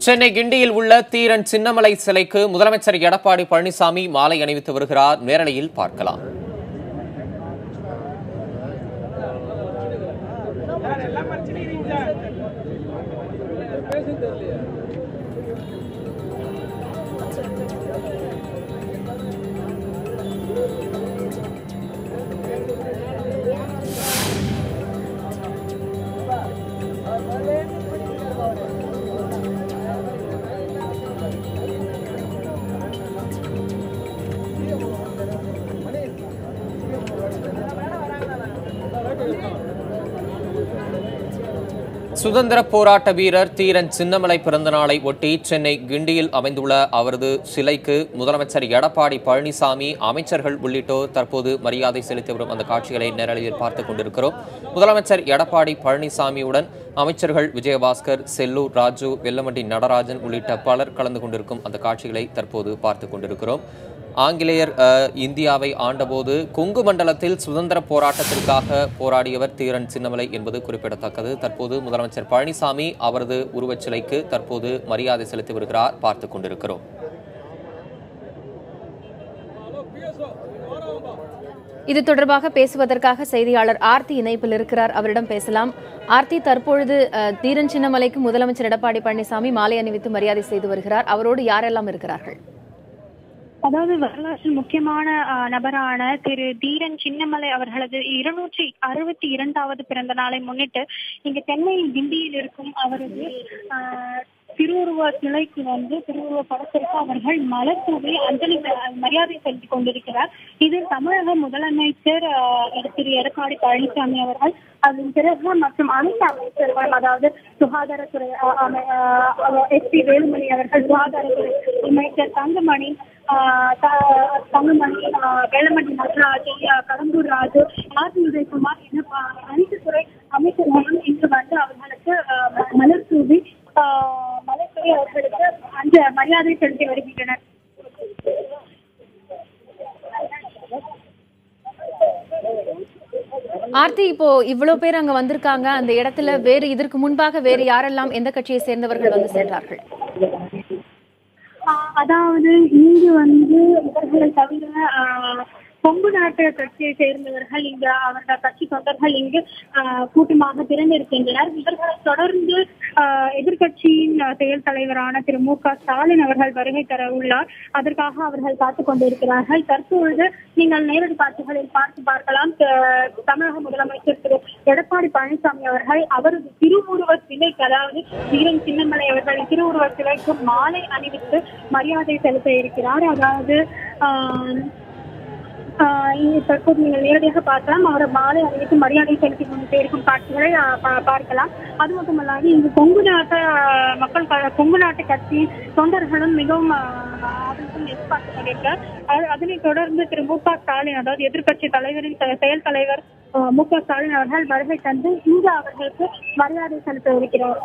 சென்னை கிண்டியில் உள்ள தீரன் சின்னமலை சிலைக்கு முதலமைச்சர் எடப்பாடி பழனிசாமி மாலை அணிவித்து வருகிறார். நேரலையில் பார்க்கலாம். சுதந்திர போராட்ட வீரர் தீரன் சின்னமலை பிறந்த நாளை ஒட்டி சென்னை கிண்டியில் அமைந்துள்ள அவரது சிலைக்கு முதலமைச்சர் எடப்பாடி பழனிசாமி, அமைச்சர்கள் உள்ளிட்டோர் தற்போது மரியாதை செலுத்தி வரும் அந்த காட்சிகளை நேரலையில் பார்த்துக் கொண்டிருக்கிறோம். முதலமைச்சர் எடப்பாடி பழனிசாமியுடன் அமைச்சர்கள் விஜயபாஸ்கர், செல்லூர் ராஜு, வெல்லமண்டி நடராஜன் உள்ளிட்ட பலர் கலந்து கொண்டிருக்கும் அந்த காட்சிகளை தற்போது பார்த்துக் கொண்டிருக்கிறோம். ஆங்கிலேயர் இந்தியாவை ஆண்டபோது கொங்கு மண்டலத்தில் சுதந்திர போராட்டத்திற்காக போராடியவர் தீரன் சின்னமலை என்பது குறிப்பிடத்தக்கது. தற்போது முதலமைச்சர் பழனிசாமி அவரது உருவச்சிலைக்கு தற்போது மரியாதை செலுத்தி வருகிறார். பார்த்துக் கொண்டிருக்கிறோம். இது தொடர்பாக பேசுவதற்காக செய்தியாளர் ஆர்த்தி இணைப்பில் இருக்கிறார். அவரிடம் பேசலாம். ஆர்த்தி, தற்பொழுது தீரன் சின்னமலைக்கு முதலமைச்சர் எடப்பாடி பழனிசாமி மாலை அணிவித்து மரியாதை செய்து வருகிறார். அவரோடு யாரெல்லாம் இருக்கிறார்கள்? அதாவது வரலாற்றில் முக்கியமான நபரான திரு தீரன் சின்னமலை அவர்களது 262வது பிறந்த நாளை முன்னிட்டு இங்கு சென்னை கிண்டியில் இருக்கும் அவரது திருவுருவ சிலைக்கு திருவுருவ படத்திற்கு அவர்கள் மலர் தூவி அஞ்சலி மரியாதை செலுத்திக் கொண்டிருக்கிறார். இதில் தமிழக முதலமைச்சர் திரு எடப்பாடி பழனிசாமி அவர்கள், அதன் பிறகு மற்றும் அனைத்து அமைச்சர்கள், அதாவது சுகாதாரத்துறை SP வேலுமணி அவர்கள், சுகாதாரத்துறை அமைச்சர் தங்கமணி, வேலுமணி நடராஜு, கடம்பூர் ராஜு, உதயகுமார் என அனைத்து துறை அமைச்சர்களும் இன்று அவர்களுக்கு மலர் தூவி அவர்களுக்கு மரியாதை செலுத்தி வருகின்றனர். ஆர்த்தி, இப்போ இவ்வளவு பேர் அங்க வந்திருக்காங்க, அந்த இடத்துல வேறு இதற்கு முன்பாக வேறு யாரெல்லாம் எந்த கட்சியை சேர்ந்தவர்கள் வந்து சென்றார்கள்? அதாவது இங்கு இவர்களை தவிர கொங்கு நாட்டு கட்சியை சேர்ந்தவர்கள் இங்கு அவர்கள் கட்சி தொண்டர்கள் இங்கு கூட்டமாக திரண்டிருக்கின்றனர். இவர்களை தொடர்ந்து எதிர்கட்சியின் செயல் தலைவரான திரு மு.க. ஸ்டாலின் அவர்கள் வருகை தர உள்ளார். அதற்காக அவர்கள் காத்துக் கொண்டிருக்கிறார்கள். தற்பொழுது நீங்கள் நேரடி காட்சிகளில் பார்க்கலாம். தமிழக முதலமைச்சர் திரு எடப்பாடி பழனிசாமி அவர்கள் அவரது திருவுருவ சிலைக்கு, அதாவது தீரன் சின்னமலை அவர்களின் திருவுருவ சிலைக்கு மாலை அணிவித்து மரியாதை செலுத்த இருக்கிறார். அதாவது தற்போது நீங்கள் நேரடியாக பார்க்கலாம். அவர் மாலை அணிவித்து மரியாதை செலுத்தி கொண்டு இருக்கும் காட்சிகளை பார்க்கலாம். அது மட்டுமல்லாது இங்கு கொங்கு நாட்டு கட்சி தொண்டர்களும் மிகவும் எதிர்பார்த்துக் கொண்டிருக்கிறார். அதனைத் தொடர்ந்து திரு மு.க. ஸ்டாலின், அதாவது எதிர்கட்சி தலைவரின் செயல் தலைவர் மு.க. ஸ்டாலின் அவர்கள் வருகை தந்து இங்கு அவர்களுக்கு மரியாதை செலுத்த இருக்கிறார்.